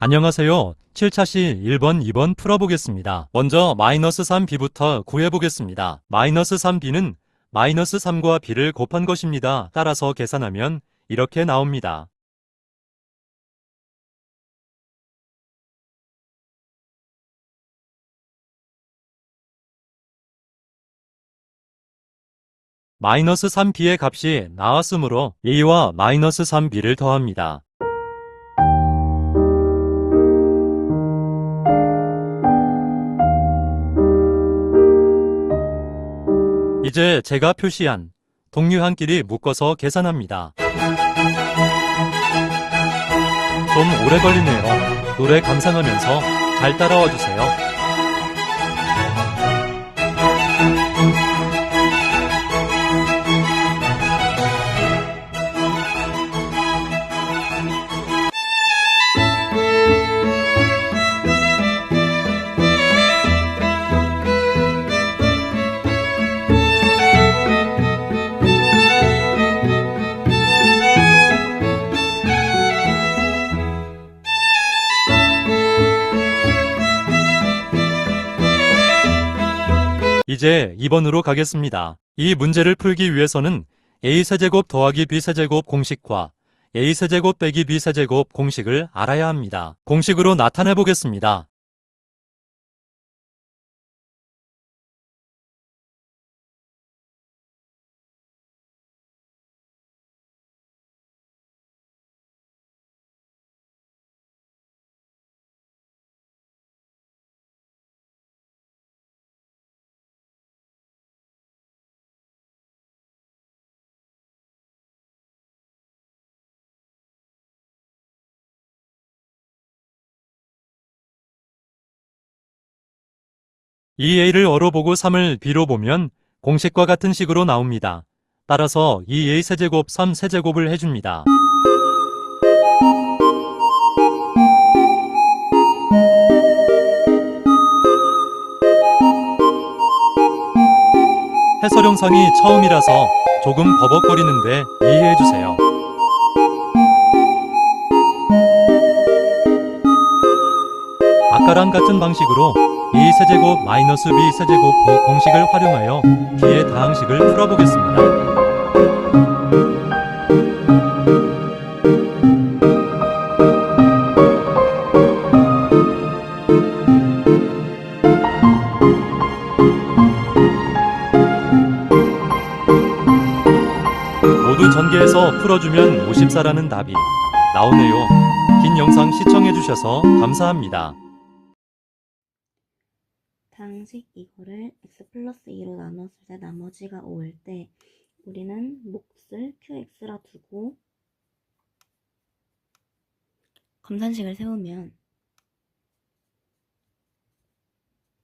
안녕하세요. 7차시 1번, 2번 풀어보겠습니다. 먼저 마이너스 3b부터 구해보겠습니다. 마이너스 3b는 마이너스 3과 b를 곱한 것입니다. 따라서 계산하면 이렇게 나옵니다. 마이너스 3b의 값이 나왔으므로 a와 마이너스 3b를 더합니다. 이제 제가 표시한 동류한끼리 묶어서 계산합니다. 좀 오래 걸리네요. 노래 감상하면서 잘 따라와 주세요. 이제 2번으로 가겠습니다. 이 문제를 풀기 위해서는 a세제곱 더하기 b세제곱 공식과 a세제곱 빼기 b세제곱 공식을 알아야 합니다. 공식으로 나타내 보겠습니다. 이 a를 어로 보고 3을 b로 보면 공식과 같은 식으로 나옵니다. 따라서 이 a세제곱 3세제곱을 해줍니다. 해설 영상이 처음이라서 조금 버벅거리는데 이해해주세요. 아까랑 같은 방식으로 a세제곱 마이너스 b세제곱 부 공식을 활용하여 b의 다항식을 풀어보겠습니다. 모두 전개해서 풀어주면 54라는 답이 나오네요. 긴 영상 시청해주셔서 감사합니다. 다항식 이거를 x 플러스 2로 나눴을 때 나머지가 5일 때 우리는 몫을 qx라 두고 검산식을 세우면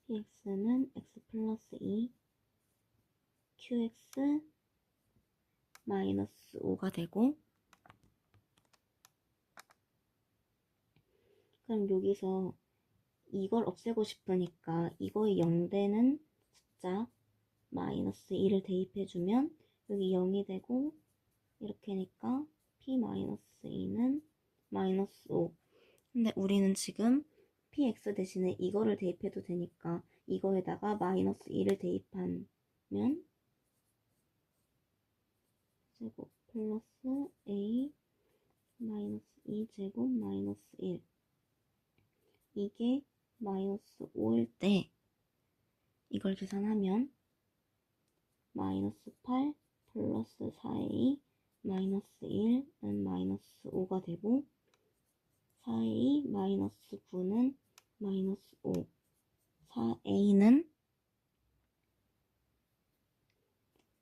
px는 x 플러스 2 qx 마이너스 5가 되고, 그럼 여기서 이걸 없애고 싶으니까 이거의 0되는 숫자 마이너스 2를 대입해주면 여기 0이 되고, 이렇게 하니까 p 마이너스 2는 마이너스 5. 근데 우리는 지금 px 대신에 이거를 대입해도 되니까 이거에다가 마이너스 2를 대입하면 제곱 플러스 a 마이너스 2제곱 마이너스 1, 이게 마이너스 5일 때 이걸 계산하면 마이너스 8 플러스 4a 마이너스 1은 마이너스 5가 되고, 4a 마이너스 9는 마이너스 5, 4a는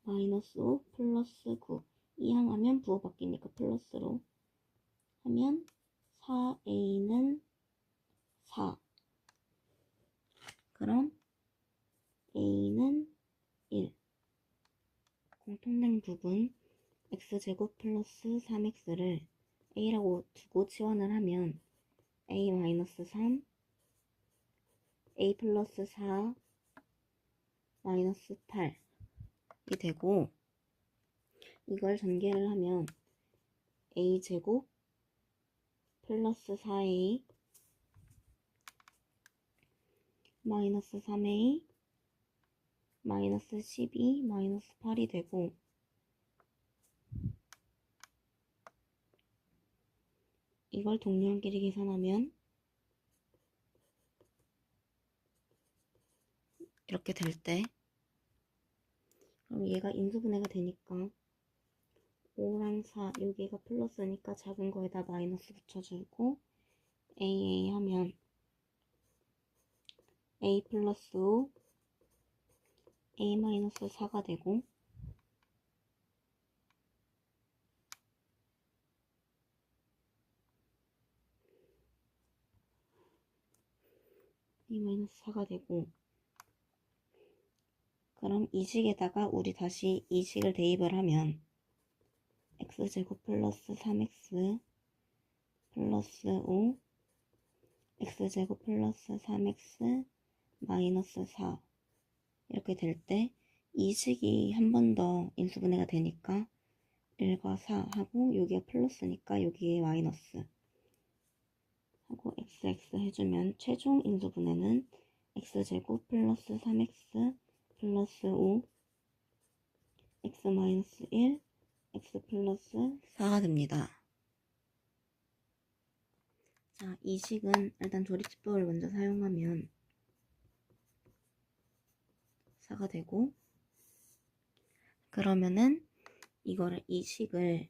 마이너스 5 플러스 9, 이항하면 부호 바뀌니까 플러스로 하면 4a는 4, 그럼 a는 1. 공통된 부분 x제곱 플러스 3x를 a라고 두고 치환을 하면 a 마이너스 3, a 플러스 4 마이너스 8이 되고, 이걸 전개를 하면 a제곱 플러스 4a 마이너스 3a 마이너스 12 마이너스 8이 되고 이걸 동료끼리 계산하면 이렇게 될 때 그럼 얘가 인수분해가 되니까 5랑 4 여기가 플러스니까 작은 거에다 마이너스 붙여주고 a 하면 a 플러스 5 a 마이너스 4가 되고 a 마이너스 4가 되고 그럼 이 식에다가 우리 다시 이 식을 대입을 하면 x제곱 플러스 3x 플러스 5 x제곱 플러스 3x 마이너스 4 이렇게 될 때 이 식이 한 번 더 인수분해가 되니까 1과 4 하고 여기가 플러스니까 여기에 마이너스 하고 xx 해주면 최종 인수분해는 x제곱 플러스 3x 플러스 5 x 마이너스 1 x 플러스 4가 됩니다. 자, 이 식은 일단 조립집법을 먼저 사용하면 4가 되고 그러면은 이 식을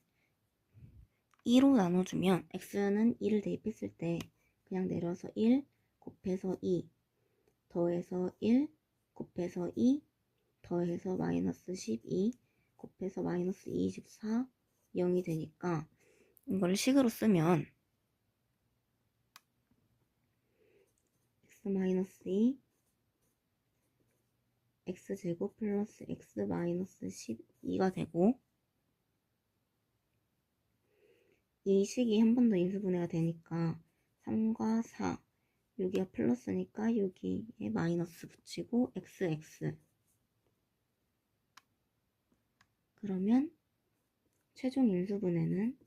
2로 나눠주면 x는 2를 대입했을 때 그냥 내려서 1 곱해서 2 더해서 1 곱해서 2 더해서 마이너스 12 곱해서 마이너스 24 0이 되니까 이거를 식으로 쓰면 x 마이너스 2 x제곱 플러스 x 마이너스 12가 되고 이 식이 한 번 더 인수분해가 되니까 3과 4 여기가 플러스니까 여기에 마이너스 붙이고 xx 그러면 최종 인수분해는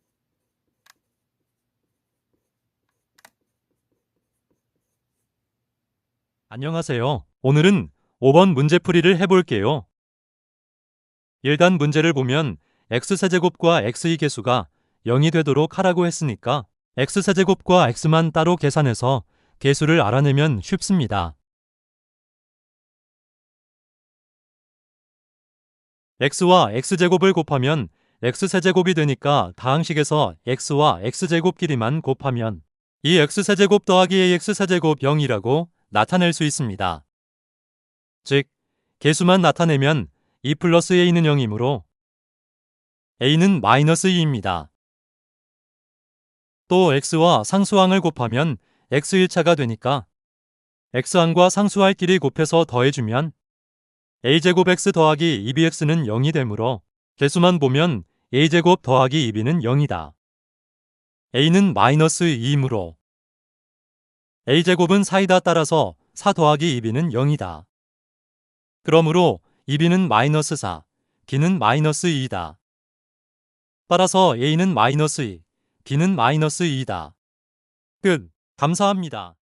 안녕하세요. 오늘은 5번 문제풀이를 해볼게요. 1단 문제를 보면 x세제곱과 x의 개수가 0이 되도록 하라고 했으니까 x세제곱과 x만 따로 계산해서 개수를 알아내면 쉽습니다. x와 x제곱을 곱하면 x세제곱이 되니까 다항식에서 x와 x제곱끼리만 곱하면 이 x세제곱 더하기 ax세제곱 0이라고 나타낼 수 있습니다. 즉, 개수만 나타내면 2 플러스 a는 0이므로 a는 마이너스 2입니다. 또 x와 상수항을 곱하면 x1차가 되니까 x항과 상수할끼리 곱해서 더해주면 a제곱 x 더하기 2bx는 0이 되므로 개수만 보면 a제곱 더하기 2b는 0이다. a는 마이너스 2이므로 a제곱은 4이다 따라서 4 더하기 2b는 0이다. 그러므로 2b는 마이너스 4, b는 마이너스 2이다. 따라서 a는 마이너스 2, b는 마이너스 2이다. 끝. 감사합니다.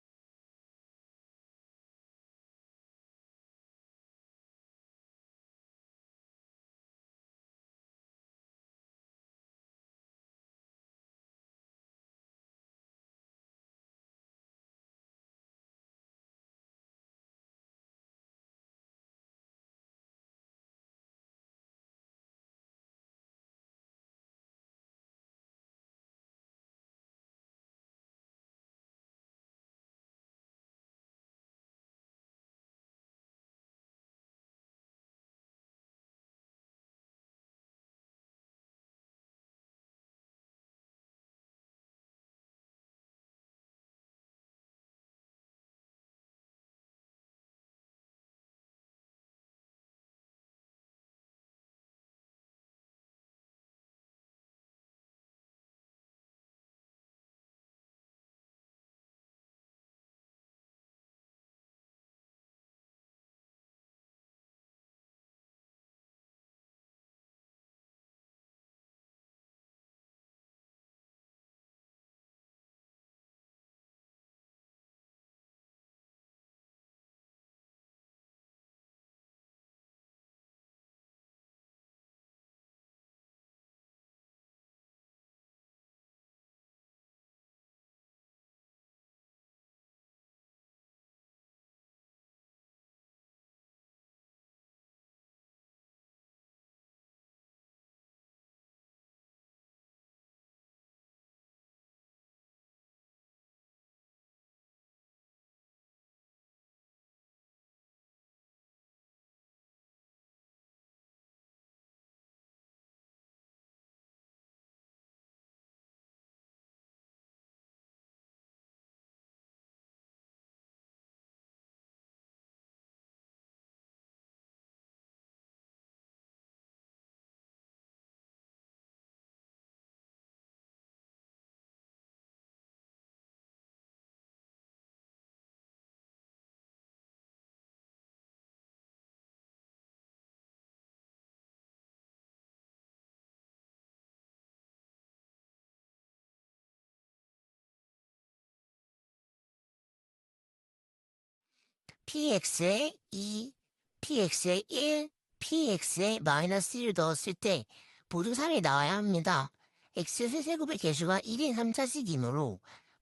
px에 2, px에 1, px에 마이너스 1을 넣었을 때 모두 3이 나와야 합니다. x 세제곱의 개수가 1인 3차식이므로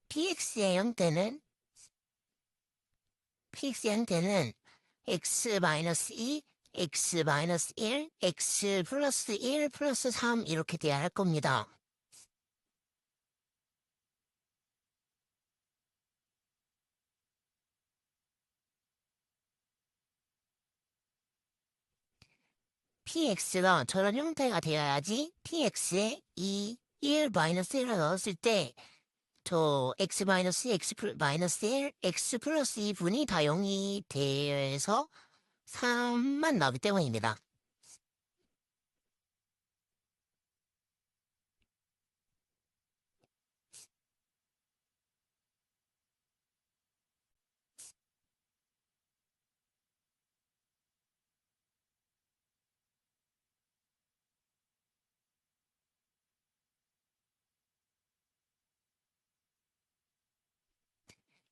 px의 형태는 x-2, x-1, x 플러스 1 플러스 3 이렇게 돼야 할 겁니다. px가 저런 형태가 되어야지 px에 2, 1, 마이너스 1을 넣었을 때 저 x 마이너스 마이너스 1, x 플러스 2분이 다 0이 돼서 3만 나오기 때문입니다.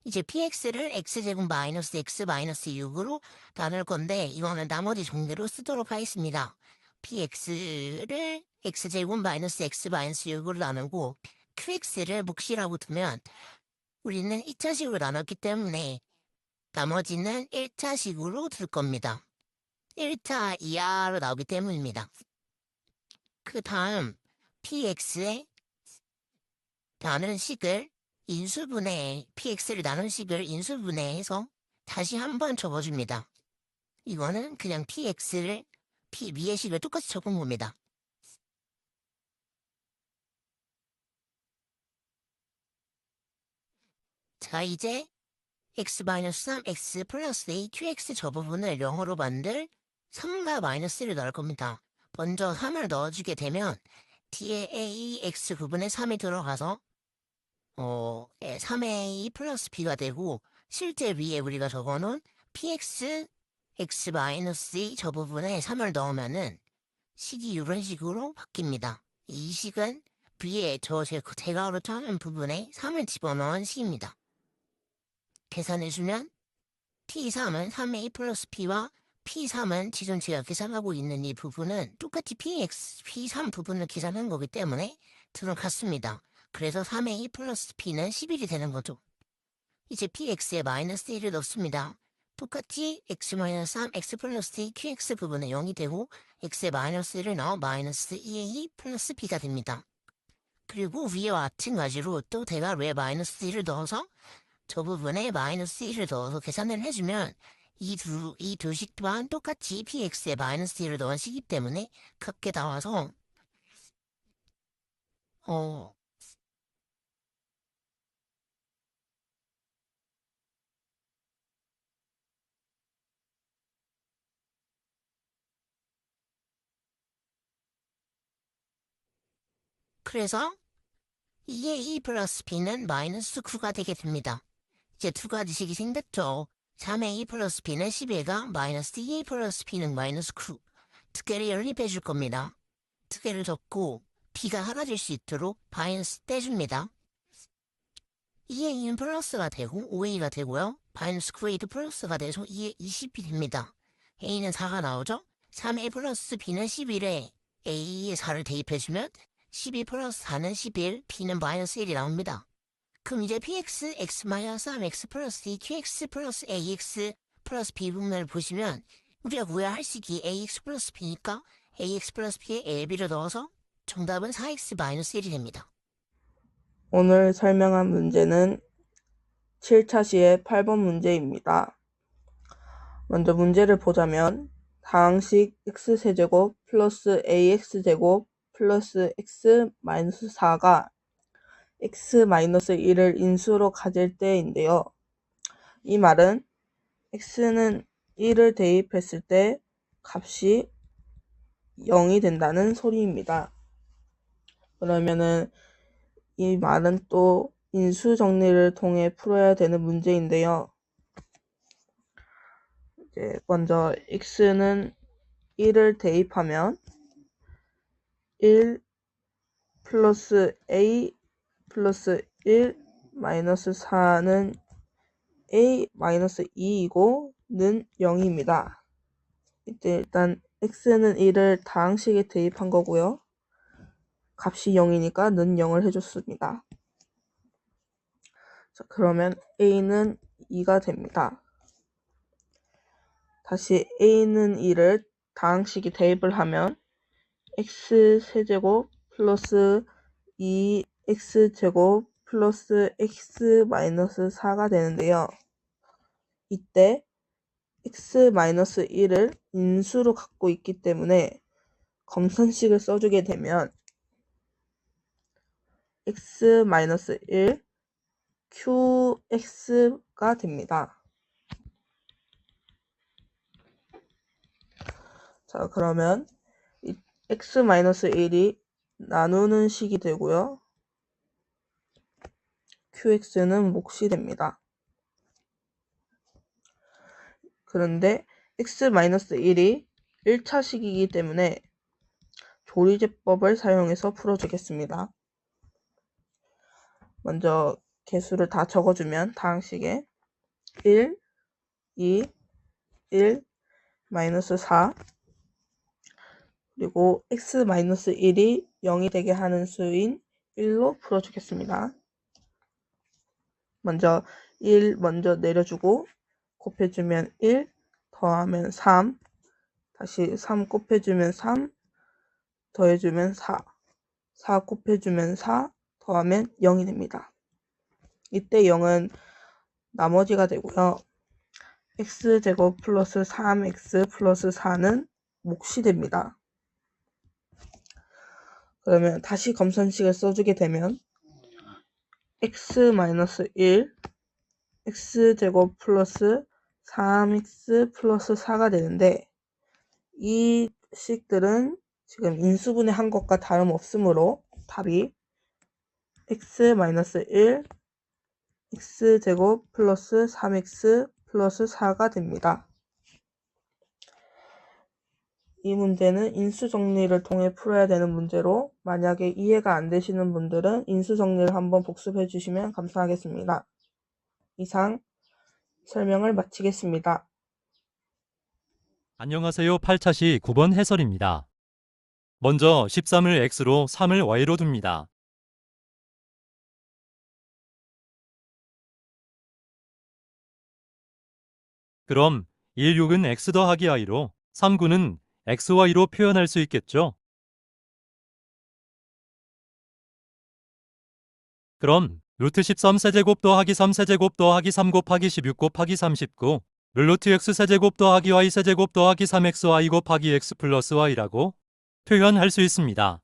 이제 px를 x제곱 마이너스 x 마이너스 6으로 나눌 건데 이거는 나머지 종류로 쓰도록 하겠습니다. px를 x제곱 마이너스 x 마이너스 6으로 나누고 qx를 몫이라고 두면 우리는 2차식으로 나눴기 때문에 나머지는 1차식으로 둘 겁니다. 1차 이하로 나오기 때문입니다. 그 다음 px에 나눈 식을 인수분해, px를 나눈 식을 인수분해해서 다시 한번 적어줍니다. 이거는 그냥 px를 위의 식을 똑같이 적은 겁니다. 자, 이제 x-3, x 플러스 a, qx 저 부분을 0으로 만들 3과 마이너스를 넣을 겁니다. 먼저 3을 넣어주게 되면 뒤에 a, x 부분에 3이 들어가서 3a 플러스 b가 되고 실제 위에 우리가 적어놓은 px, x-2 저 부분에 3을 넣으면은 식이 이런 식으로 바뀝니다. 이 식은 위에 제가로 쳐는 부분에 3을 집어넣은 식입니다. 계산해주면 P3은 3A 플러스 P와 P3은 지금 제가 계산하고 있는 이 부분은 똑같이 P3 부분을 계산한 거기 때문에 둘은 같습니다. 그래서 3A 플러스 P는 11이 되는 거죠. 이제 PX에 마이너스 1을 넣습니다. 똑같이 X-3, X 플러스 T, QX 부분에 0이 되고 X에 마이너스 1을 넣어 마이너스 2A 플러스 B가 됩니다. 그리고 위와 마찬가지로 또 대괄호에 마이너스 1을 넣어서 저 부분에 마이너스 1을 넣어서 계산을 해주면 이 두 식 또한 똑같이 px에 마이너스 1을 넣은 식이기 때문에 같게 나와서 어 그래서 2a 플러스 b는 마이너스 9가 되게 됩니다. 이제 두 가지 식이 생겼죠. 3a 플러스 b는 11가 마이너스 2a 플러스 b는 마이너스 9. 두 개를 연립해 줄 겁니다. 두 개를 적고 b가 사라질 수 있도록 마이너스 떼줍니다. 2a는 플러스가 되고 5a가 되고요. 마이너스 9a도 플러스가 돼서 2에 20이 됩니다. a는 4가 나오죠. 3a 플러스 b는 11에 a에 4를 대입해주면 12 플러스 4는 11, b는 마이너스 1이 나옵니다. 그럼 이제 px, x 마이너스 3x 플러스 2, qx 플러스 ax 플러스 b 부분을 보시면 우리가 구해야 할 식이 ax 플러스 b니까 ax 플러스 b에 ab를 넣어서 정답은 4x 마이너스 1이 됩니다. 오늘 설명한 문제는 7차 시의 8번 문제입니다. 먼저 문제를 보자면 다항식 x세제곱 플러스 ax제곱 플러스 x-4가 x-1을 인수로 가질 때인데요. 이 말은 x는 1을 대입했을 때 값이 0이 된다는 소리입니다. 그러면은 이 말은 또 인수 정리를 통해 풀어야 되는 문제인데요. 이제 먼저 x는 1을 대입하면 1 플러스 a 플러스 1 마이너스 4는 a 마이너스 2이고 0입니다. 이때 일단 x는 1을 다항식에 대입한 거고요. 값이 0이니까 는 0을 해줬습니다. 자, 그러면 a는 2가 됩니다. 다시 a는 2를 다항식에 대입을 하면 x세제곱 플러스 2x제곱 플러스 x 마이너스 4가 되는데요. 이때 x 마이너스 1을 인수로 갖고 있기 때문에 검산식을 써주게 되면 x 마이너스 1 qx가 됩니다. 자, 그러면 이 x 마이너스 1이 나누는 식이 되고요. qx는 몫이 됩니다. 그런데 x 마이너스 1이 1차식이기 때문에 조리제법을 사용해서 풀어주겠습니다. 먼저 개수를 다 적어주면 다항식에 1, 2, 1, 마이너스 4 그리고 x 마이너스 1이 0이 되게 하는 수인 1로 풀어주겠습니다. 먼저 1 먼저 내려주고 곱해주면 1 더하면 3 다시 3 곱해주면 3 더해주면 4 곱해주면 4 더하면 0이 됩니다. 이때 0은 나머지가 되고요. x제곱 플러스 3x 플러스 4는 몫이 됩니다. 그러면 다시 검산식을 써주게 되면 x 마이너스 1 x제곱 플러스 3x 플러스 4가 되는데 이 식들은 지금 인수분해한 것과 다름없으므로 답이 x 마이너스 1 x제곱 플러스 3x 플러스 4가 됩니다. 이 문제는 인수정리를 통해 풀어야 되는 문제로 만약에 이해가 안 되시는 분들은 인수정리를 한번 복습해 주시면 감사하겠습니다. 이상 설명을 마치겠습니다. 안녕하세요. 8차시 9번 해설입니다. 먼저 13을 x로 3을 y로 둡니다. 그럼 16은 x 더하기 i로 39는 xy로 표현할 수 있겠죠? 그럼 루트 13 세제곱 더하기 3 세제곱 더하기 3 곱하기 16 곱하기 39 루트 x 세제곱 더하기 y 세제곱 더하기 3xy 곱하기 x 플러스 y라고 표현할 수 있습니다.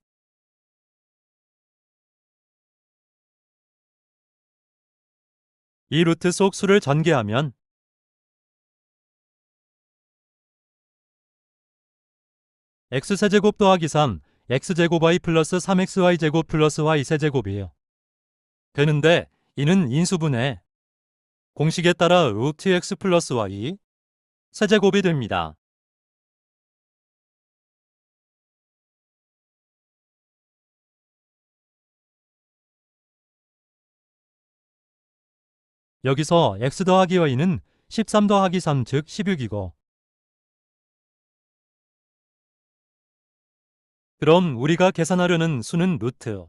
이 루트 속 수를 전개하면 x세제곱 더하기 3 x제곱 y 플러스 3xy제곱 플러스 y세제곱이에요. 되는데 이는 인수분해 공식에 따라 루트 x 플러스 y 세제곱이 됩니다. 여기서 x 더하기 y는 13 더하기 3 즉 16이고 그럼 우리가 계산하려는 수는 루트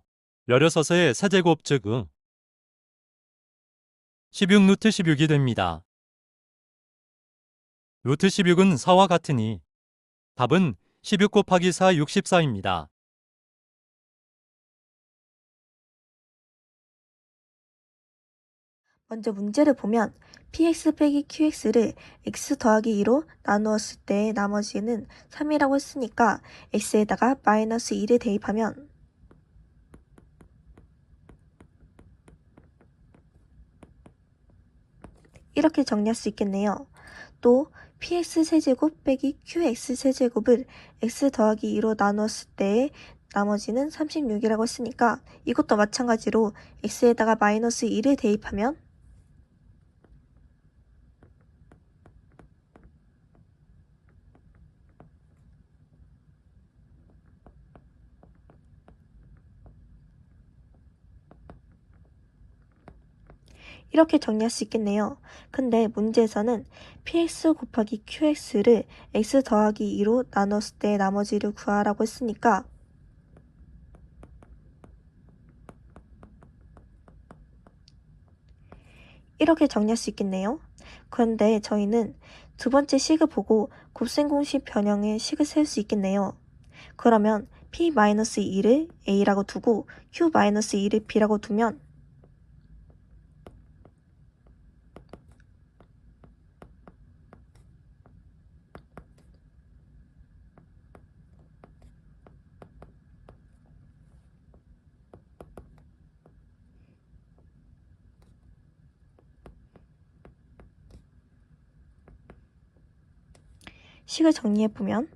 16의 세제곱 즉 16 루트 16이 됩니다. 루트 16은 4와 같으니 답은 16 곱하기 4 64입니다. 먼저 문제를 보면 px 빼기 qx를 x 더하기 2로 나누었을 때 나머지는 3이라고 했으니까 x에다가 마이너스 2를 대입하면 이렇게 정리할 수 있겠네요. 또 px 세제곱 빼기 qx 세제곱을 x 더하기 2로 나누었을 때 나머지는 36이라고 했으니까 이것도 마찬가지로 x에다가 마이너스 2를 대입하면 이렇게 정리할 수 있겠네요. 근데 문제에서는 px 곱하기 qx를 x 더하기 2로 나눴을 때 나머지를 구하라고 했으니까 이렇게 정리할 수 있겠네요. 그런데 저희는 두 번째 식을 보고 곱셈공식 변형의 식을 세울 수 있겠네요. 그러면 p-2를 a라고 두고 q-2를 b라고 두면 식을 정리해보면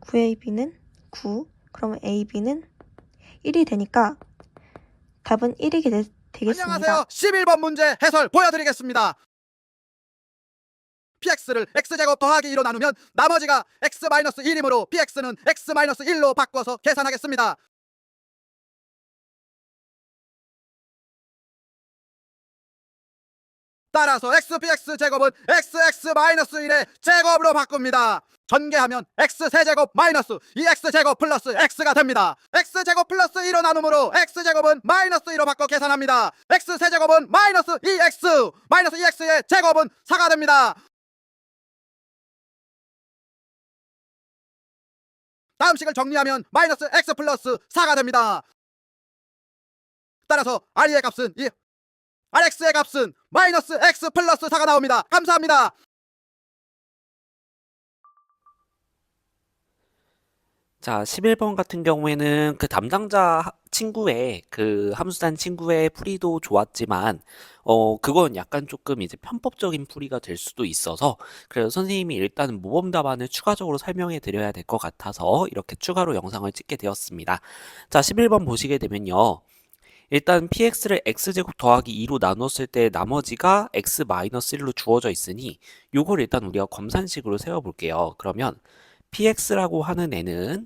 9ab는 9, 그러면 ab는 1이 되니까 답은 1이 되겠습니다. 안녕하세요. 11번 문제 해설 보여드리겠습니다. px를 x제곱 더하기 2로 나누면 나머지가 x-1이므로 px는 x-1로 바꿔서 계산하겠습니다. 따라서 xpx-제곱은 xx-1의 제곱으로 바꿉니다. 전개하면 x세제곱 마이너스 2x제곱 플러스 x가 됩니다. x제곱 플러스 2로 나누므로 x제곱은 마이너스 2로 바꿔 계산합니다. x세제곱은 마이너스 2x, 마이너스 2x의 제곱은 4가 됩니다. 다음 식을 정리하면 마이너스 x 플러스 4가 됩니다. 따라서 r의 값은 rx의 값은 마이너스 x 플러스 4가 나옵니다. 감사합니다. 자, 11번 같은 경우에는 그 담당자 친구의 그 함수단 친구의 풀이도 좋았지만 그건 약간 조금 이제 편법적인 풀이가 될 수도 있어서 그래서 선생님이 일단은 모범 답안을 추가적으로 설명해 드려야 될 것 같아서 이렇게 추가로 영상을 찍게 되었습니다. 자, 11번 보시게 되면요. 일단 px를 x제곱 더하기 2로 나눴을 때 나머지가 x-1로 주어져 있으니 요걸 일단 우리가 검산식으로 세워볼게요. 그러면 px라고 하는 애는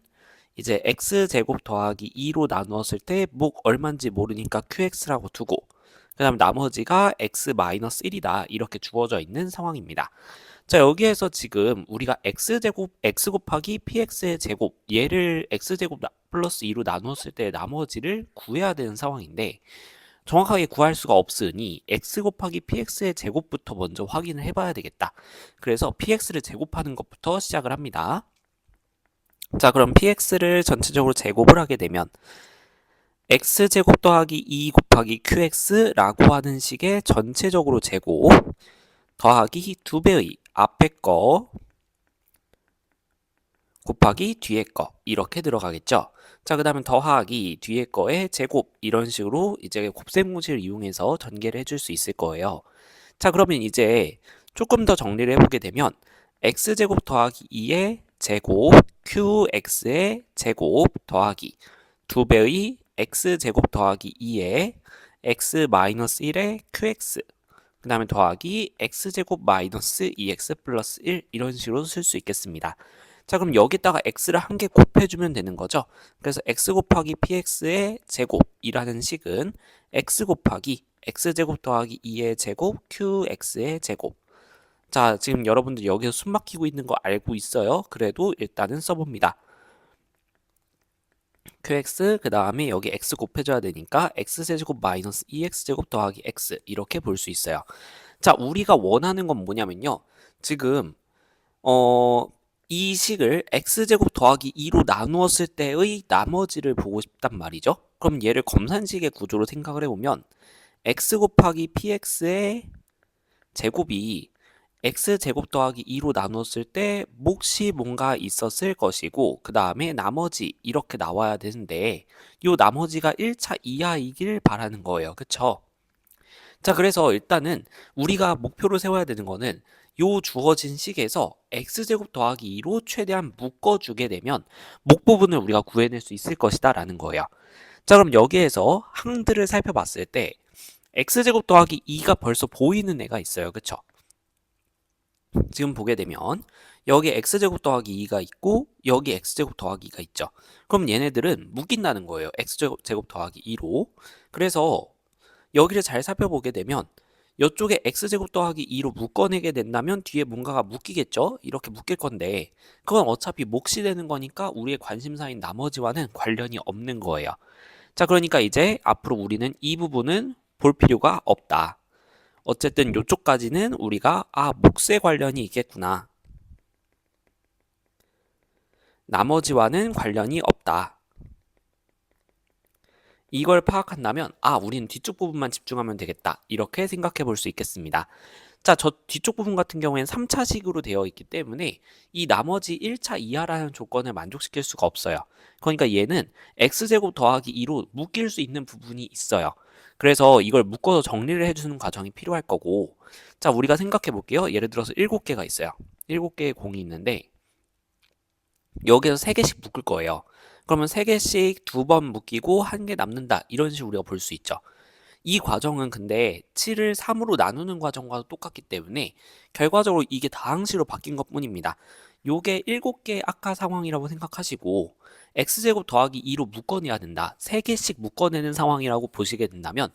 이제 x제곱 더하기 2로 나누었을 때 목 얼마인지 모르니까 qx라고 두고 그 다음 나머지가 x-1이다 이렇게 주어져 있는 상황입니다. 자, 여기에서 지금 우리가 x 곱하기 px의 제곱 얘를 x제곱 플러스 2로 나누었을 때 나머지를 구해야 되는 상황인데 정확하게 구할 수가 없으니 x 곱하기 px의 제곱부터 먼저 확인을 해봐야 되겠다. 그래서 px를 제곱하는 것부터 시작을 합니다. 자, 그럼 px를 전체적으로 제곱을 하게 되면 x제곱 더하기 2 곱하기 qx라고 하는 식의 전체적으로 제곱 더하기 2배의 앞에 거 곱하기 뒤에 거 이렇게 들어가겠죠. 자, 그 다음에 더하기 뒤에 거의 제곱 이런 식으로 이제 곱셈 공식을 이용해서 전개를 해줄 수 있을 거예요. 자, 그러면 이제 조금 더 정리를 해보게 되면 x제곱 더하기 2의 제곱 qx의 제곱 더하기 2배의 x제곱 더하기 2의 x-1의 qx 그 다음에 더하기 x제곱 마이너스 2x 플러스 1 이런 식으로 쓸 수 있겠습니다. 자, 그럼 여기다가 x를 한 개 곱해주면 되는 거죠. 그래서 x 곱하기 px의 제곱이라는 식은 x 곱하기 x제곱 더하기 2의 제곱 qx의 제곱. 자, 지금 여러분들 여기서 숨 막히고 있는 거 알고 있어요? 그래도 일단은 써봅니다. qx 그 다음에 여기 x 곱해줘야 되니까 x세제곱 마이너스 2x제곱 더하기 x 이렇게 볼 수 있어요. 자, 우리가 원하는 건 뭐냐면요. 지금 이 식을 x제곱 더하기 2로 나누었을 때의 나머지를 보고 싶단 말이죠. 그럼 얘를 검산식의 구조로 생각을 해보면 x 곱하기 px의 제곱이 x제곱 더하기 2로 나눴을 때 몫이 뭔가 있었을 것이고 그 다음에 나머지 이렇게 나와야 되는데 이 나머지가 1차 이하이길 바라는 거예요. 그쵸? 자, 그래서 일단은 우리가 목표로 세워야 되는 거는 요 주어진 식에서 x제곱 더하기 2로 최대한 묶어주게 되면 목 부분을 우리가 구해낼 수 있을 것이다 라는 거예요. 자, 그럼 여기에서 항들을 살펴봤을 때 x제곱 더하기 2가 벌써 보이는 애가 있어요. 그쵸? 지금 보게 되면 여기 x제곱 더하기 2가 있고 여기 x제곱 더하기 2가 있죠. 그럼 얘네들은 묶인다는 거예요. x제곱 더하기 2로. 그래서 여기를 잘 살펴보게 되면 이쪽에 x제곱 더하기 2로 묶어내게 된다면 뒤에 뭔가가 묶이겠죠? 이렇게 묶일 건데 그건 어차피 몫이 되는 거니까 우리의 관심사인 나머지와는 관련이 없는 거예요. 자, 그러니까 이제 앞으로 우리는 이 부분은 볼 필요가 없다. 어쨌든 이쪽까지는 우리가 몫에 관련이 있겠구나. 나머지와는 관련이 없다. 이걸 파악한다면 우리는 뒤쪽 부분만 집중하면 되겠다. 이렇게 생각해 볼 수 있겠습니다. 자, 저 뒤쪽 부분 같은 경우에는 3차식으로 되어 있기 때문에 이 나머지 1차 이하라는 조건을 만족시킬 수가 없어요. 그러니까 얘는 x제곱 더하기 2로 묶일 수 있는 부분이 있어요. 그래서 이걸 묶어서 정리를 해주는 과정이 필요할 거고, 자, 우리가 생각해 볼게요. 예를 들어서 7개가 있어요. 7개의 공이 있는데 여기서 3개씩 묶을 거예요. 그러면 3개씩 2번 묶이고 1개 남는다. 이런 식으로 우리가 볼 수 있죠. 이 과정은 근데 7을 3으로 나누는 과정과 똑같기 때문에 결과적으로 이게 다항식으로 바뀐 것 뿐입니다. 요게 7개 아까 상황이라고 생각하시고 x제곱 더하기 2로 묶어내야 된다. 3개씩 묶어내는 상황이라고 보시게 된다면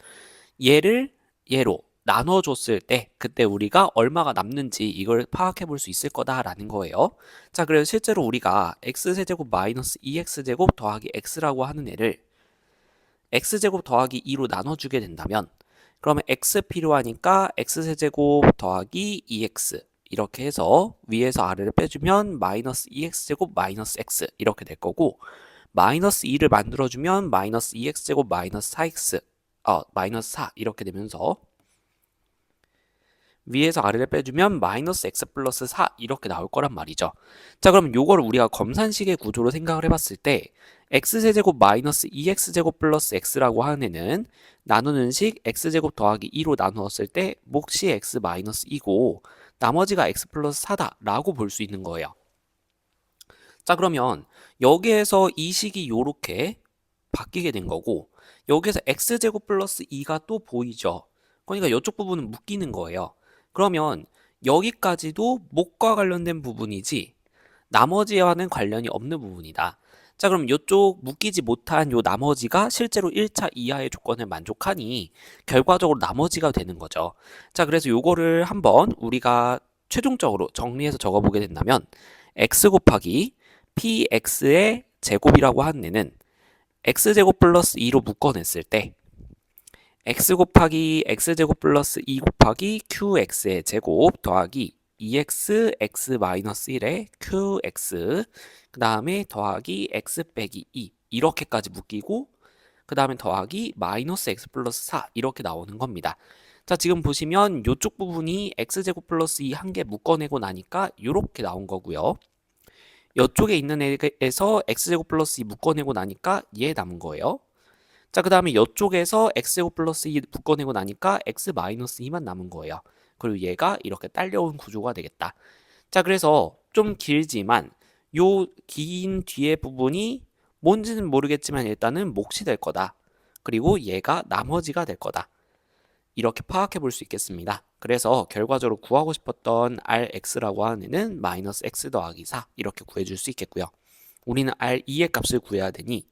얘로 나눠줬을 때 그때 우리가 얼마가 남는지 이걸 파악해 볼 수 있을 거다라는 거예요. 자, 그래서 실제로 우리가 x세제곱 마이너스 2x제곱 더하기 x라고 하는 애를 x제곱 더하기 2로 나눠주게 된다면 그러면 x 필요하니까 x세제곱 더하기 2x 이렇게 해서 위에서 아래를 빼주면 마이너스 2x제곱 마이너스 x 이렇게 될 거고 마이너스 2를 만들어주면 마이너스 2x제곱 마이너스 4x 마이너스 4 이렇게 되면서 위에서 아래를 빼주면 마이너스 x 플러스 4 이렇게 나올 거란 말이죠. 자, 그럼 요걸 우리가 검산식의 구조로 생각을 해봤을 때 x세제곱 마이너스 2x제곱 플러스 x라고 하는 애는 나누는 식 x제곱 더하기 2로 나누었을 때 몫이 x 마이너스 2고 나머지가 x 플러스 4다 라고 볼 수 있는 거예요. 자, 그러면 여기에서 이 식이 요렇게 바뀌게 된 거고 여기에서 x제곱 플러스 2가 또 보이죠. 그러니까 이쪽 부분은 묶이는 거예요. 그러면 여기까지도 몫과 관련된 부분이지 나머지와는 관련이 없는 부분이다. 자, 그럼 이쪽 묶이지 못한 요 나머지가 실제로 1차 이하의 조건을 만족하니 결과적으로 나머지가 되는 거죠. 자, 그래서 요거를 한번 우리가 최종적으로 정리해서 적어보게 된다면 x 곱하기 px의 제곱이라고 하는 애는 x제곱 플러스 2로 묶어냈을 때 x 곱하기 x제곱 플러스 2 곱하기 qx의 제곱 더하기 2x x 마이너스 1의 qx 그 다음에 더하기 x 빼기 2 이렇게까지 묶이고 그 다음에 더하기 마이너스 x 플러스 4 이렇게 나오는 겁니다. 자, 지금 보시면 이쪽 부분이 x제곱 플러스 2 한 개 묶어내고 나니까 이렇게 나온 거고요. 이쪽에 있는 애에서 x제곱 플러스 2 묶어내고 나니까 얘 남은 거예요. 자, 그 다음에 이쪽에서 x제곱 플러스 2 묶어내고 나니까 x 마이너스 2만 남은 거예요. 그리고 얘가 이렇게 딸려온 구조가 되겠다. 자, 그래서 좀 길지만 요 긴 뒤에 부분이 뭔지는 모르겠지만 일단은 몫이 될 거다. 그리고 얘가 나머지가 될 거다. 이렇게 파악해 볼 수 있겠습니다. 그래서 결과적으로 구하고 싶었던 rx라고 하는 애는 마이너스 x 더하기 4 이렇게 구해줄 수 있겠고요. 우리는 r2의 값을 구해야 되니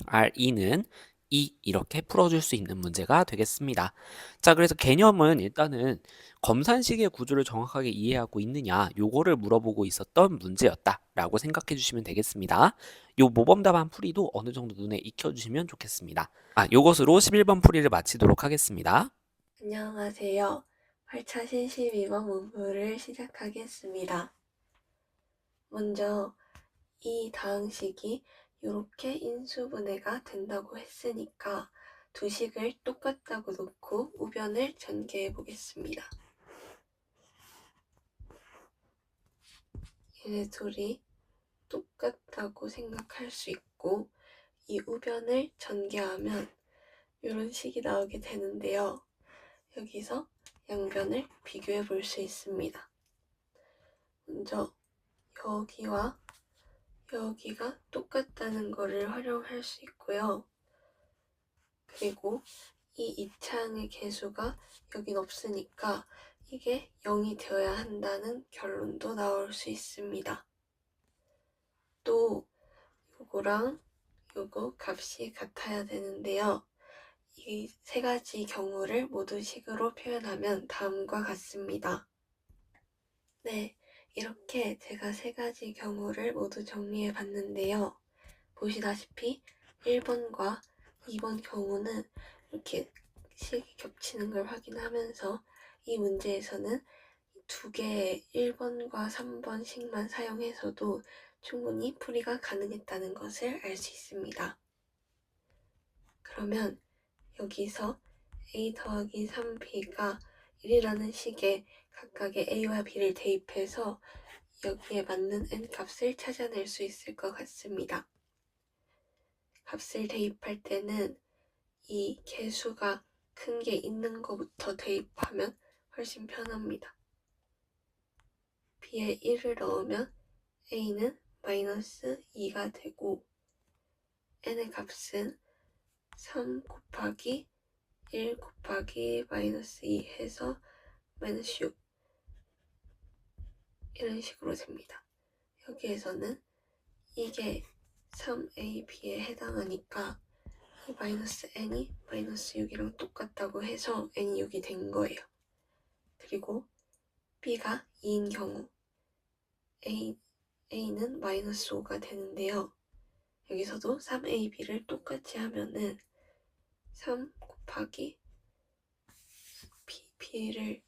R2는 2 이렇게 풀어줄 수 있는 문제가 되겠습니다. 자, 그래서 개념은 일단은 검산식의 구조를 정확하게 이해하고 있느냐 요거를 물어보고 있었던 문제였다 라고 생각해 주시면 되겠습니다. 요 모범답안 풀이도 어느 정도 눈에 익혀주시면 좋겠습니다. 요것으로 11번 풀이를 마치도록 하겠습니다. 안녕하세요. 8차 신 12번 문풀을 시작하겠습니다. 먼저 이 다항식이 이렇게 인수분해가 된다고 했으니까 두 식을 똑같다고 놓고 우변을 전개해 보겠습니다. 얘네 둘이 똑같다고 생각할 수 있고 이 우변을 전개하면 이런 식이 나오게 되는데요. 여기서 양변을 비교해 볼 수 있습니다. 먼저 여기와 여기가 똑같다는 거를 활용할 수 있고요. 그리고 이 이차항의 개수가 여긴 없으니까 식에 0이 되어야 한다는 결론도 나올 수 있습니다. 또 요거랑 요거 값이 같아야 되는데요. 이 세 가지 경우를 모두 식으로 표현하면 다음과 같습니다. 네, 이렇게 제가 세 가지 경우를 모두 정리해 봤는데요. 보시다시피 1번과 2번 경우는 이렇게 식이 겹치는 걸 확인하면서 이 문제에서는 두 개의 1번과 3번식만 사용해서도 충분히 풀이가 가능했다는 것을 알 수 있습니다. 그러면 여기서 a 더하기 3b가 1이라는 식에 각각의 a와 b를 대입해서 여기에 맞는 n 값을 찾아낼 수 있을 것 같습니다. 값을 대입할 때는 이 개수가 큰 게 있는 것부터 대입하면 훨씬 편합니다. b에 1을 넣으면 a는 마이너스 2가 되고 n의 값은 3 곱하기 1 곱하기 마이너스 2 해서 마이너스 6 이런 식으로 됩니다. 여기에서는 이게 3ab에 해당하니까 이 마이너스 n이 마이너스 6이랑 똑같다고 해서 n이 6이 된 거예요. 그리고 b가 2인 경우 a는 마이너스 5가 되는데요. 여기서도 3ab를 똑같이 하면은 3 곱하기 b를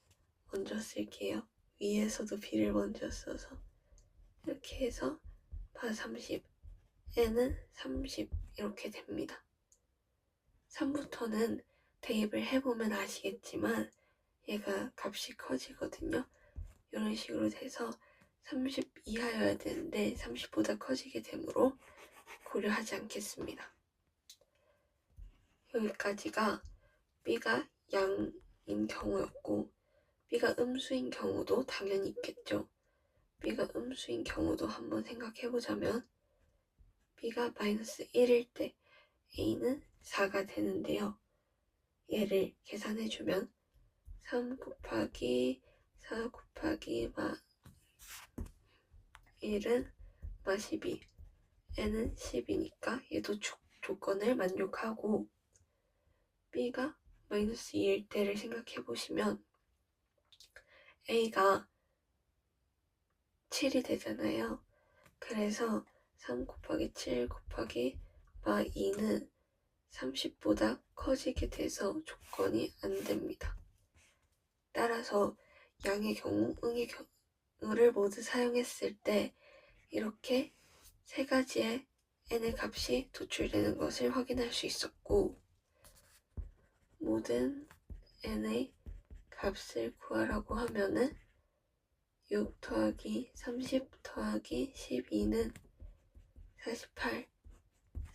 먼저 쓸게요. 위에서도 b를 먼저 써서 이렇게 해서 바 30, n은 30 이렇게 됩니다. 3부터는 대입을 해보면 아시겠지만 얘가 값이 커지거든요. 이런 식으로 돼서 30 이하여야 되는데 30보다 커지게 되므로 고려하지 않겠습니다. 여기까지가 b가 양인 경우였고 b가 음수인 경우도 당연히 있겠죠. b가 음수인 경우도 한번 생각해보자면 b가 마이너스 1일 때 a는 4가 되는데요. 얘를 계산해주면 3 곱하기 4 곱하기 1은 12 n은 10이니까 얘도 조건을 만족하고 b가 마이너스 2일 때를 생각해보시면 a가 7이 되잖아요. 그래서 3 곱하기 7 곱하기 2는 30보다 커지게 돼서 조건이 안 됩니다. 따라서 양의 경우, 응의 경우를 모두 사용했을 때 이렇게 세 가지의 n의 값이 도출되는 것을 확인할 수 있었고 모든 n의 값을 구하라고 하면은 6 더하기 30 더하기 12는 48,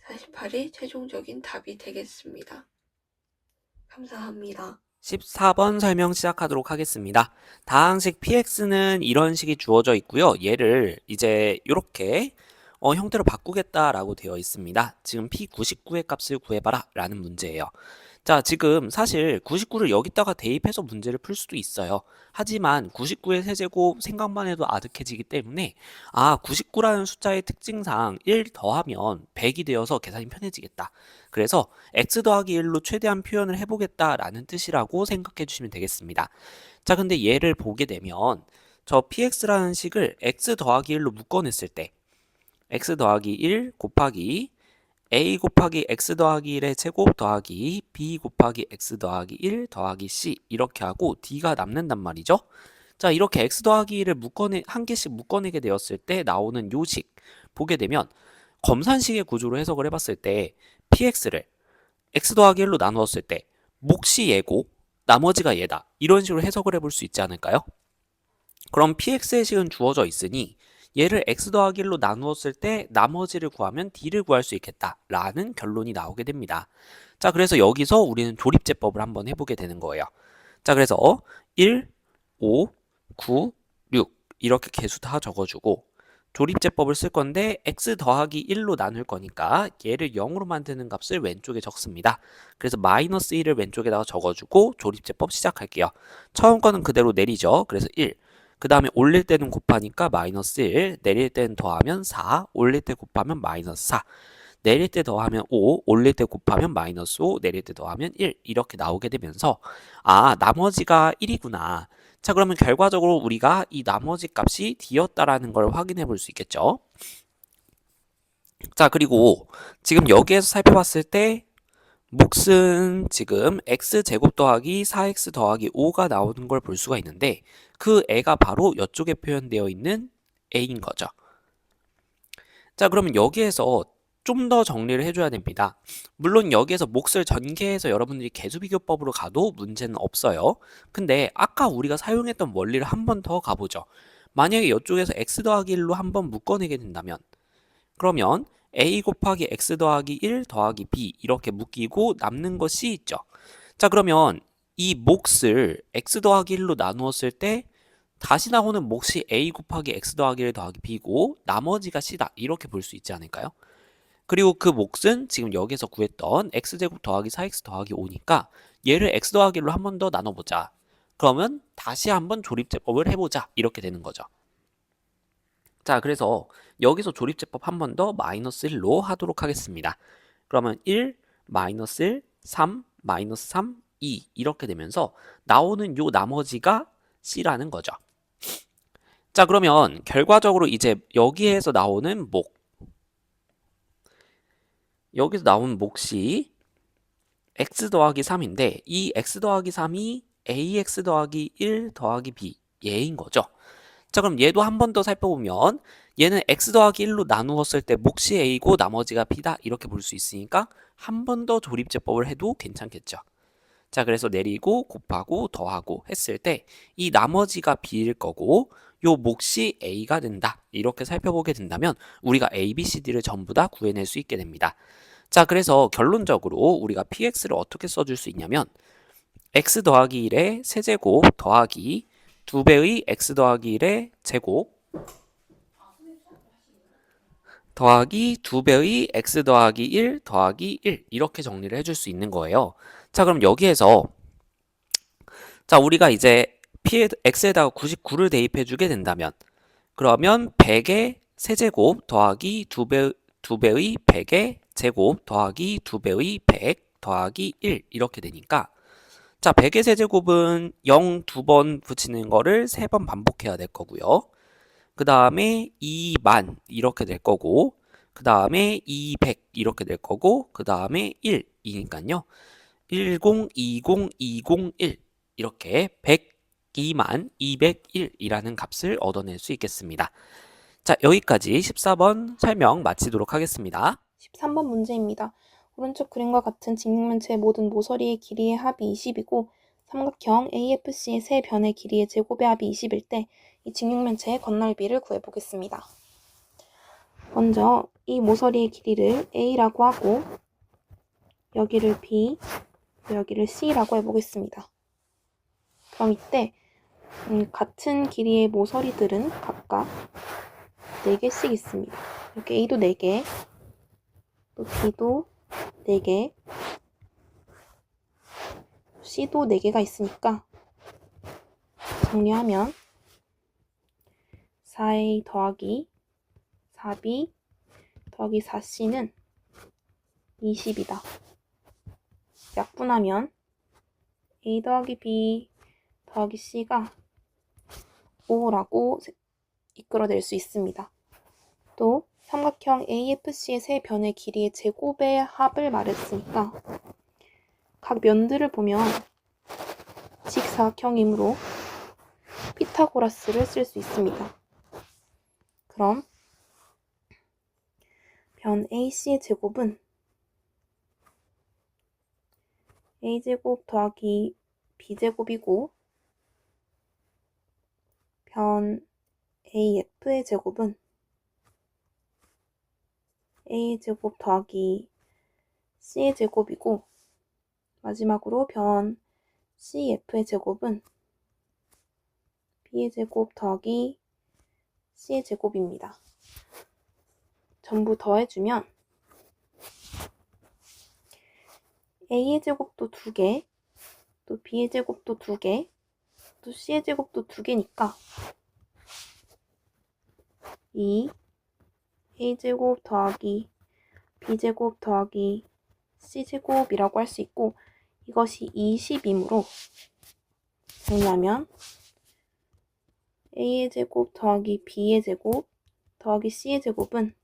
48이 최종적인 답이 되겠습니다. 감사합니다. 14번 설명 시작하도록 하겠습니다. 다항식 px는 이런 식이 주어져 있고요. 얘를 이제 이렇게 형태로 바꾸겠다라고 되어 있습니다. 지금 p99의 값을 구해봐라 라는 문제예요. 자, 지금 사실 99를 여기다가 대입해서 문제를 풀 수도 있어요. 하지만 99의 세제곱 생각만 해도 아득해지기 때문에 99라는 숫자의 특징상 1 더하면 100이 되어서 계산이 편해지겠다. 그래서 x 더하기 1로 최대한 표현을 해보겠다라는 뜻이라고 생각해 주시면 되겠습니다. 자, 근데 얘를 보게 되면 저 px라는 식을 x 더하기 1로 묶어냈을 때 x 더하기 1 곱하기 a 곱하기 x 더하기 1의 제곱 더하기 b 곱하기 x 더하기 1 더하기 c 이렇게 하고 d가 남는단 말이죠. 자, 이렇게 x 더하기 1을 한 개씩 묶어내게 되었을 때 나오는 요식 보게 되면 검산식의 구조로 해석을 해봤을 때 px를 x 더하기 1로 나누었을 때 몫이 얘고 나머지가 얘다. 이런 식으로 해석을 해볼 수 있지 않을까요? 그럼 px의 식은 주어져 있으니 얘를 x 더하기 1로 나누었을 때 나머지를 구하면 d를 구할 수 있겠다라는 결론이 나오게 됩니다. 자, 그래서 여기서 우리는 조립제법을 한번 해보게 되는 거예요. 자, 그래서 1, 5, 9, 6 이렇게 개수 다 적어주고 조립제법을 쓸 건데 x 더하기 1로 나눌 거니까 얘를 0으로 만드는 값을 왼쪽에 적습니다. 그래서 마이너스 1을 왼쪽에다가 적어주고 조립제법 시작할게요. 처음 거는 그대로 내리죠. 그래서 1. 그 다음에 올릴 때는 곱하니까 마이너스 1, 내릴 때는 더하면 4, 올릴 때 곱하면 마이너스 4, 내릴 때 더하면 5, 올릴 때 곱하면 마이너스 5, 내릴 때 더하면 1 이렇게 나오게 되면서 아, 나머지가 1이구나. 자, 그러면 결과적으로 우리가 이 나머지 값이 D였다라는 걸 확인해 볼 수 있겠죠. 자, 그리고 지금 여기에서 살펴봤을 때 몫은 지금 x제곱 더하기 4x 더하기 5가 나오는 걸 볼 수가 있는데 그 애가 바로 이쪽에 표현되어 있는 a인 거죠. 자, 그러면 여기에서 좀 더 정리를 해줘야 됩니다. 물론 여기에서 몫을 전개해서 여러분들이 개수비교법으로 가도 문제는 없어요. 근데 아까 우리가 사용했던 원리를 한 번 더 가보죠. 만약에 이쪽에서 x 더하기 1로 한번 묶어내게 된다면 그러면 a 곱하기 x 더하기 1 더하기 b 이렇게 묶이고 남는 거 c 있죠. 자, 그러면 이 몫을 x 더하기 1로 나누었을 때 다시 나오는 몫이 a 곱하기 x 더하기 1 더하기 b고 나머지가 c다 이렇게 볼 수 있지 않을까요? 그리고 그 몫은 지금 여기서 구했던 x제곱 더하기 4x 더하기 5니까 얘를 x 더하기 1로 한 번 더 나눠보자. 그러면 다시 한번 조립제법을 해보자 이렇게 되는 거죠. 자, 그래서 여기서 조립제법 한 번 더 마이너스 1로 하도록 하겠습니다. 그러면 1, 마이너스 1, 3, 마이너스 3, 2 이렇게 되면서 나오는 요 나머지가 C라는 거죠. 자, 그러면 결과적으로 이제 여기에서 나오는 여기서 나온 몫이 x 더하기 3인데 이 x 더하기 3이 ax 더하기 1 더하기 b 얘인 거죠. 자, 그럼 얘도 한 번 더 살펴보면 얘는 x 더하기 1로 나누었을 때 몫이 a고 나머지가 b다 이렇게 볼 수 있으니까 한 번 더 조립제법을 해도 괜찮겠죠. 자, 그래서 내리고 곱하고 더하고 했을 때 이 나머지가 b일 거고 요 몫이 a가 된다 이렇게 살펴보게 된다면 우리가 a, b, c, d를 전부 다 구해낼 수 있게 됩니다. 자, 그래서 결론적으로 우리가 px를 어떻게 써줄 수 있냐면 x 더하기 1의 세제곱 더하기 2배의 x 더하기 1의 제곱 더하기 2배의 x 더하기 1 더하기 1 이렇게 정리를 해줄 수 있는 거예요. 자, 그럼 여기에서 자, 우리가 이제 x에다가 99를 대입해 주게 된다면 그러면 100의 세제곱 더하기 2배의 100의 제곱 더하기 2배의 100 더하기 1 이렇게 되니까 자, 100의 세제곱은 0 2번 붙이는 거를 3번 반복해야 될 거고요. 그 다음에 2만 이렇게 될 거고 그 다음에 200 이렇게 될 거고 그 다음에 1이니까요. 10, 20, 201 이렇게 102만 201이라는 값을 얻어낼 수 있겠습니다. 자, 여기까지 14번 설명 마치도록 하겠습니다. 13번 문제입니다. 오른쪽 그림과 같은 직육면체의 모든 모서리의 길이의 합이 20이고 삼각형 AFC의 세 변의 길이의 제곱의 합이 20일 때 이 직육면체의 건널비를 구해보겠습니다. 먼저 이 모서리의 길이를 A라고 하고 여기를 B, 여기를 C라고 해보겠습니다. 그럼 이때 같은 길이의 모서리들은 각각 4개씩 있습니다. 이렇게 A도 4개, 또 B도 4개, C도 4개가 있으니까 정리하면 4A 더하기 4B 더하기 4C는 20이다. 약분하면 A 더하기 B 더하기 C가 5라고 이끌어낼 수 있습니다. 또 삼각형 AFC의 세 변의 길이의 제곱의 합을 말했으니까 각 면들을 보면 직사각형이므로 피타고라스를 쓸 수 있습니다. 그럼 변 AC의 제곱은 A제곱 더하기 B제곱이고 변 AF의 제곱은 A제곱 더하기 C의 제곱이고 마지막으로 변 CF의 제곱은 B의 제곱 더하기 C의 제곱입니다. 전부 더해주면 a의 제곱도 2개, 또 b의 제곱도 2개, 또 c의 제곱도 2개니까 이 a제곱 더하기 b제곱 더하기 c제곱이라고 할 수 있고, 이것이 20이므로 정리하면 a의 제곱 더하기 b의 제곱 더하기 c의 제곱은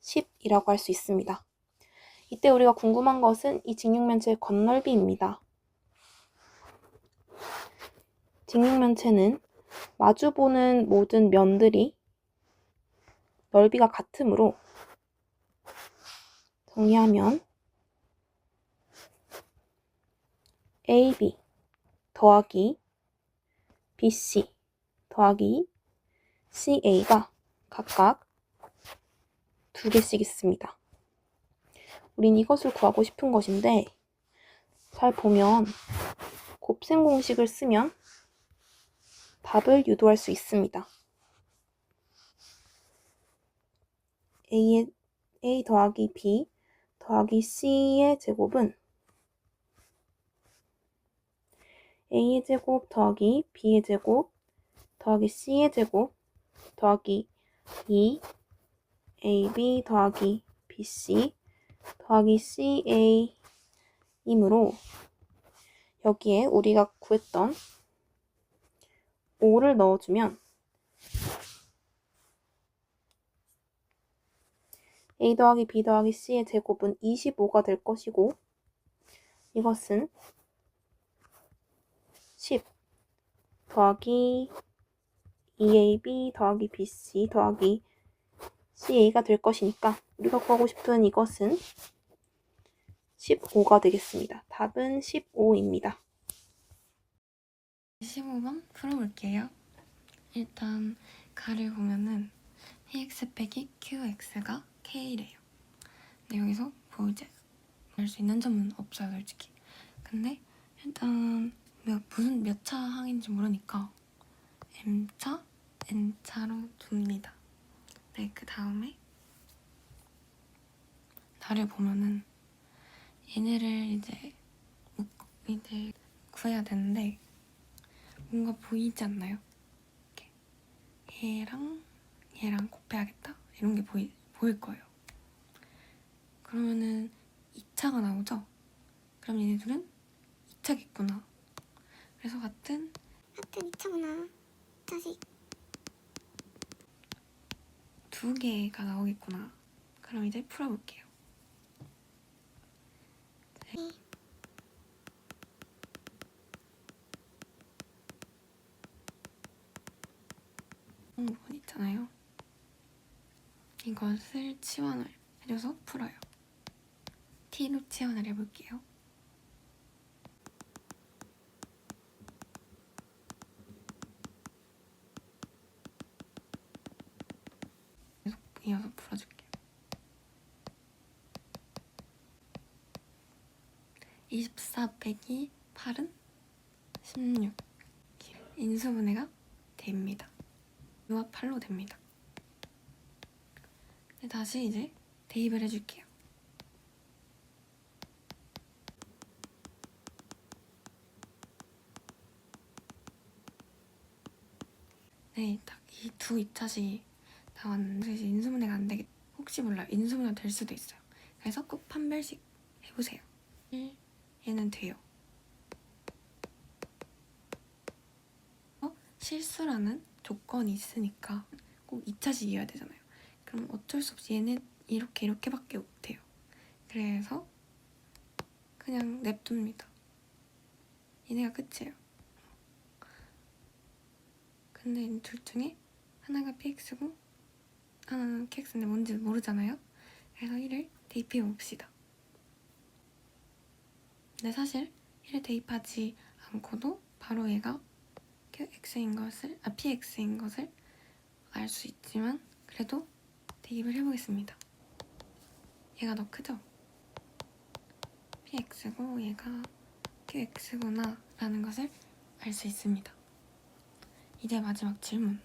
10이라고 할 수 있습니다. 이때 우리가 궁금한 것은 이 직육면체의 건널비입니다. 직육면체는 마주보는 모든 면들이 넓이가 같으므로 정리하면 AB 더하기 BC 더하기 CA가 각각 2개씩 있습니다. 우린 이것을 구하고 싶은 것인데, 잘 보면 곱셈 공식을 쓰면 답을 유도할 수 있습니다. A 더하기 B 더하기 C의 제곱은 A의 제곱 더하기 B의 제곱 더하기 C의 제곱 더하기 2AB 더하기 BC 더하기 CA이므로 여기에 우리가 구했던 5를 넣어주면 A 더하기 B 더하기 C의 제곱은 25가 될 것이고, 이것은 10 더하기 2AB 더하기 BC 더하기 CA가 될 것이니까 우리가 구하고 싶은 이것은 15가 되겠습니다. 답은 15입니다. 15번 풀어볼게요. 일단 가를 보면은 px 빼기 qx가 k래요. 근데 여기서 뭐 이제 알 수 있는 점은 없어요, 솔직히. 근데 일단 무슨 몇 차 항인지 모르니까 m차, n차로 둡니다. 네, 그 다음에 나를 보면은 얘네를 이제 구해야 되는데 뭔가 보이지 않나요? 이렇게 얘랑 곱해야겠다 이런 게 보일 거예요. 그러면은 2차가 나오죠? 그럼 얘네 둘은 2차겠구나. 그래서 같은 2차구나. 자식. 2개가 나오겠구나. 그럼 이제 풀어볼게요. 네. 부분 있잖아요. 이것을 치환을 해줘서 풀어요. t로 치환을 해볼게요. 계속 이어서 풀어줄게요. 24 빼기 8은 16. 인수분해가 됩니다. 6와 8로 됩니다. 다시 이제 대입을 해줄게요. 네, 딱 이 두 2차식이 나왔는데 이제 인수분해가 안 되겠. 혹시 몰라요. 인수분해가 될 수도 있어요. 그래서 꼭 판별식 해보세요. 얘는 돼요. 실수라는 조건이 있으니까 꼭 2차식이어야 되잖아요. 그럼 어쩔 수 없이 얘는 이렇게밖에 못해요. 그래서 그냥 냅둡니다. 얘네가 끝이에요. 근데 이 둘 중에 하나가 px고 하나는 qx인데 뭔지 모르잖아요. 그래서 1을 대입해 봅시다. 근데 사실 1을 대입하지 않고도 바로 얘가 px인 것을 알 수 있지만 그래도 대입을 해보겠습니다. 얘가 더 크죠? px고 얘가 qx구나 라는 것을 알 수 있습니다. 이제 마지막 질문.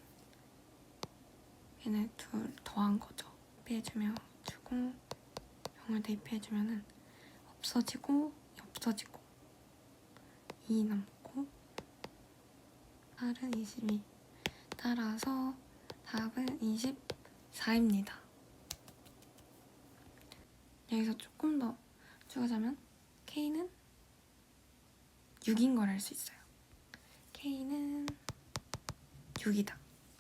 얘네 둘 더한 거죠. 대입해주면 주고 0을 대입해주면은 없어지고 없어지고 2 남고 8은 22. 따라서 답은 24입니다. 여기서 조금 더 추가하자면 K는 6인 걸 알 수 있어요. K는 6이다.